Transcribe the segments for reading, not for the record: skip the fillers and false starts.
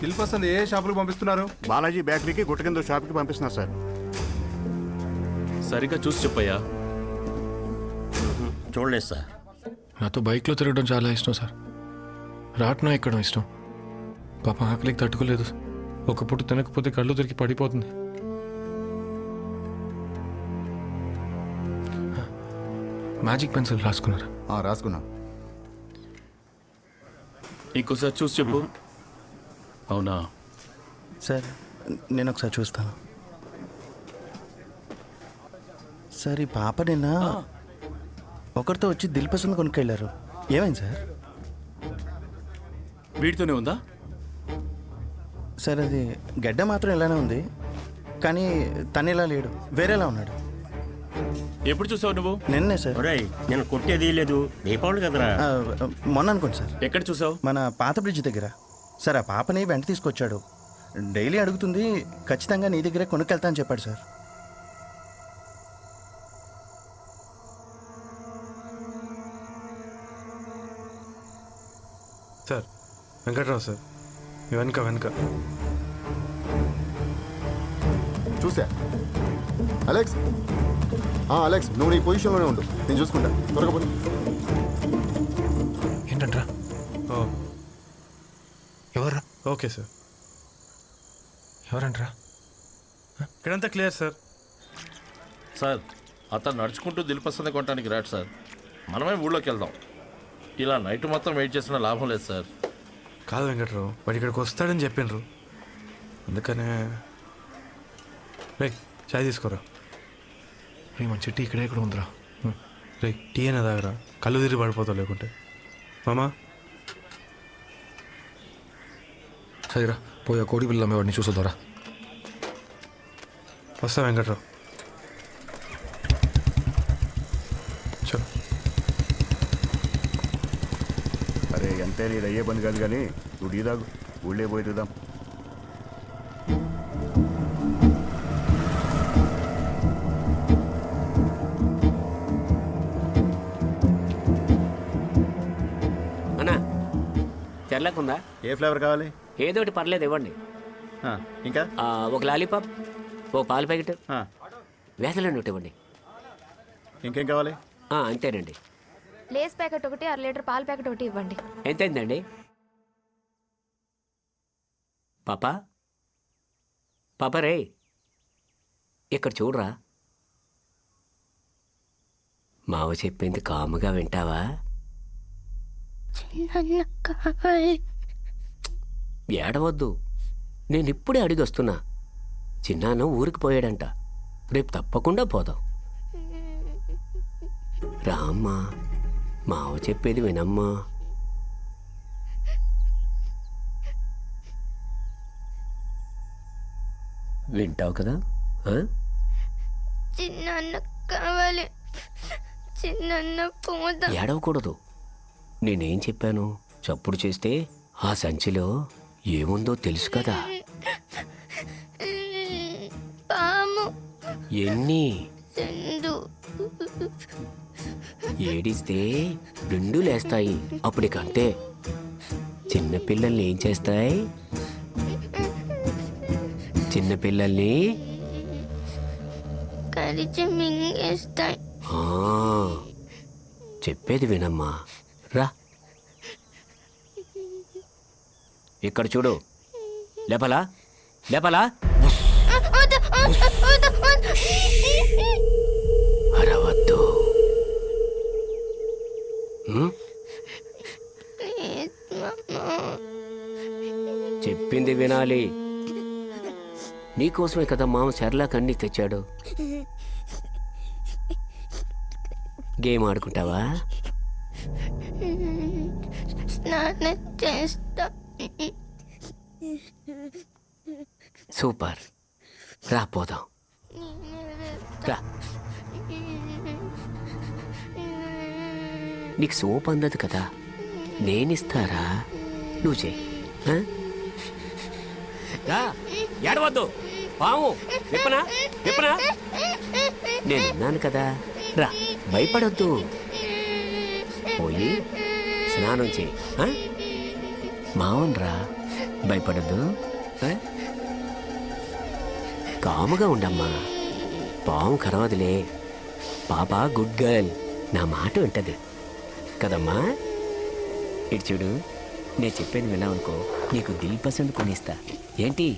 దిల్పసంద్ ఏ షాపులకు పంపిస్తున్నారు? బాలాజీ బేకరీకి గుట్టకింద షాప్కి పంపిస్తున్నా సార్. సరిగ్గా చూసి చెప్పయ్యా. చూడలేదు సార్. నాతో బైక్లో తిరగడం చాలా ఇష్టం సార్. రాట్నం ఎక్కడం ఇష్టం. పాప ఆకలికి తట్టుకోలేదు. ఒక పూట తినకపోతే కళ్ళు తిరిగి పడిపోతుంది. మ్యాజిక్ పెన్సిల్ రాసుకున్నారా? రాసుకున్నా. ఇంకోసారి చూసి చెప్పు. అవునా సార్, నేను ఒకసారి చూస్తాను. సార్, ఈ పాప నిన్న ఒకరితో వచ్చి దిల్పసంద్ కొనుక్కెళ్ళారు. ఏమైంది సార్? వీడితోనే ఉందా? సార్, అది గడ్డ మాత్రం ఇలానే ఉంది, కానీ తను ఇలా లేడు, వేరేలా ఉన్నాడు. ఎప్పుడు చూసావు నువ్వు? నిన్నే సార్. ఒరేయ్, నేను కొట్టేది లేదు, దీపావళి కదరా. మొన్న అనుకోండి సార్. ఎక్కడ చూసావు? మన పాత బ్రిడ్జ్ దగ్గర. సార్, ఆ పాపని వెంట తీసుకొచ్చాడు. డైలీ అడుగుతుంది, ఖచ్చితంగా నీ దగ్గరే కొనుక్కెళ్తా అని చెప్పాడు సార్. సార్, వెంకట్రావు సార్, వెనక చూసా. అలెక్స్, అలెక్స్, నువ్వు నీ పొజిషన్లోనే ఉండు, నేను చూసుకుంటా. త్వరగా పోనీ. ఏంటంట్రా? ఎవర్రా? ఓకే సార్, ఎవరంట్రా? ఇక్కడంతా క్లియర్ సార్. సార్, అతను నడుచుకుంటూ దిల్పసంద్ కొనడానికి రాడు సార్. మనమే ఊళ్ళోకి వెళ్దాం. ఇలా నైట్ మొత్తం వెయిట్ చేసిన లాభం లేదు సార్. కాదు వెంకట్రావు, వాడు ఇక్కడికి వస్తాడని చెప్పిండ్రు, అందుకనే. రే, చాయ్ తీసుకోరా. రే, మన చెట్టు ఇక్కడే ఇక్కడ ఉందిరా. రే, టీ అయినా తాగరా, కళ్ళు తిరిగి పడిపోతావు లేకుంటే. మామా, సరేరా, పోయా కోడి పిల్ల వాడిని చూసొద్దారా. వస్తా వెంకట్రావు. చలో. అరే, ఎంత ఇది అయ్యే పని కాదు కానీ నువ్వు టీ తాగు, ఊళ్ళే పోయి తిద్దాం. అన్నా, తెరలేకుందా? ఏ ఫ్లేవర్ కావాలి? ఏదోటి పర్లేదు, ఇవ్వండి. ఇంకా ఒక లాలీపాప్, ఓ పాల ప్యాకెట్, వేసలో నోటి ఇవ్వండి. ఇంకేం కావాలి? అంతేనండి. లేస్ ప్యాకెట్ ఒకటి, 1/2 లీటర్ పాల ప్యాకెట్ ఒకటి ఇవ్వండి. ఎంతైందండి? పాపా, పాపా రే, ఇక్కడ చూడరా. మావ చెప్పింది కాముగా వింటావా? ఏడవద్దు, నేను ఇప్పుడే అడిగి వస్తున్నా. చిన్నాన్న ఊరికి పోయాడంట, రేపు తప్పకుండా పోదాం. రామ్మా, మావ చెప్పేది వినమ్మా. వింటావు కదా? చిన్న కావాలి, చిన్న పోదా. ఏడవకూడదు. నేనేం చెప్పాను? చప్పుడు చేస్తే ఆ సంచిలో ఏముందో తెలుసు కదా. పాము. ఎన్ని? చందు. ఏడిస్తే 2 లేస్తాయి. అప్పటికంతే. చిన్నపిల్లల్ని ఏం చేస్తాయి? చిన్నపిల్లల్ని కరిచి మింగేస్తాయి. చెప్పేది వినమ్మా, రా. ఇక్కడ చూడు, లేపలా లేపలా. అరవద్దు. చెప్పింది వినాలి. నీకోసమే కదా మామ సర్లాక్ అన్నీ తెచ్చాడు. గేమ్ ఆడుకుంటావా? స్నానం చేస్తా. సూపర్, రా పోదాం. రా. నీకు సోప్ అందదు కదా, నేనిస్తారా, నువ్వు చెయ్యి. రా, ఏడవద్దు. పాము విప్పనా విప్పనా, నేనున్నాను కదా, రా, భయపడొద్దు. పోయి స్నానం చెయ్యి. మావన్ రా. భయపడద్దు, కాముగా ఉండమ్మా. పాము కరవదులే. పాప గుడ్ గర్ల్, నా మాట వింటది కదమ్మా. ఇటు చూడు, నేను చెప్పేది విన్నావనుకో, నీకు దిల్ పసంద్ కొనిస్తా. ఏంటి?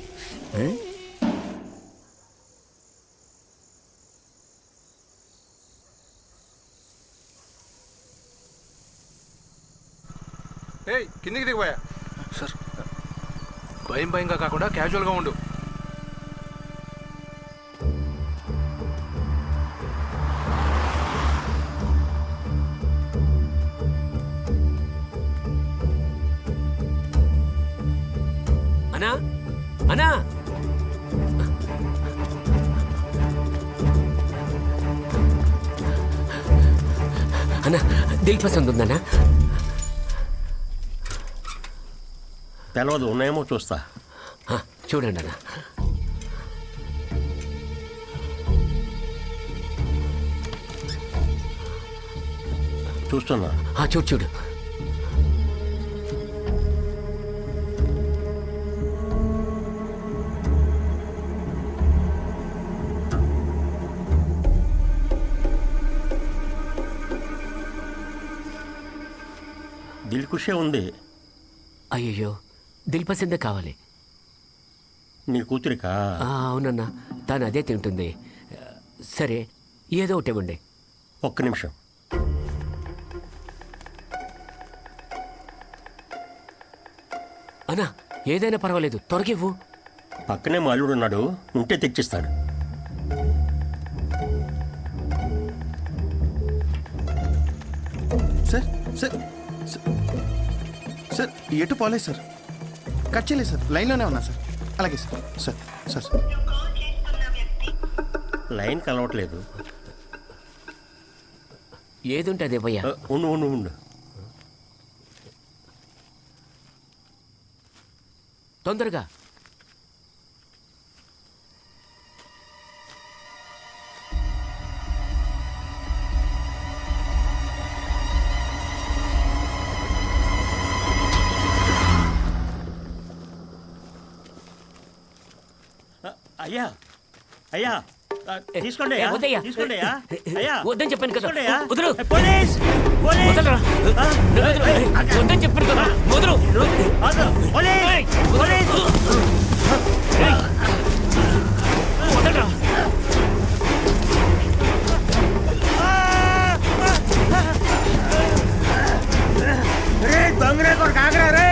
కిందికి దిగిపోయా సార్. భయం భయంగా కాకుండా క్యాజువల్గా ఉండు. అన్నా అన్నా, అన్నా దిల్ పసంద్ ఉందన్నా? తెలవదు, ఉన్నాయేమో చూస్తా. చూడండి అన్న. చూస్తున్నా. చూడు చూడు. దిల్ ఖుషే ఉంది. అయ్యయ్యో, దిల్ పసందే కావాలి. నీ కూతురికా? అవునన్నా, తాను అదే తింటుంది. సరే, ఏదో ఒకటి ఇవ్వండి. ఒక్క నిమిషం. అన్నా, ఏదైనా పర్వాలేదు, త్వరగా ఇవ్వు. పక్కనే మా అల్లుడు ఉన్నాడు, ఉంటే తెచ్చిస్తాడు. సార్ సార్ సార్, ఎటు పోలేదు సార్. కట్ చేయలేదు సార్, లైన్లోనే ఉన్నా సార్. అలాగే sir. Sir sir sir line కలవట్లేదు. ఏది ఉంటుంది ఇవ్వయ్యా. ఉండు ఉండు ఉండు. తొందరగా. అయ్యా అయ్యా, తీసుకోండి వద్దయ్యా. తీసుకోండి అయ్యా. వద్దని చెప్పాను కదా. తీసుకోండి. వదలు. పోలీస్ పోలీస్ వదలరా. వద్దని చెప్పాను కదా. వదలు. Police police. వదలరా. రే దొంగరే కొడు కాగరా రే.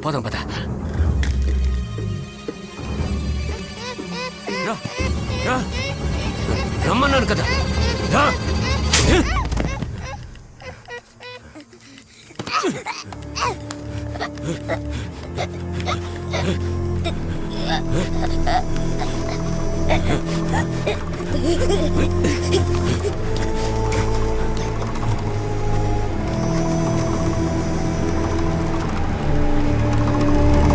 పోదాం పద. రమ్మన్నాను కదా.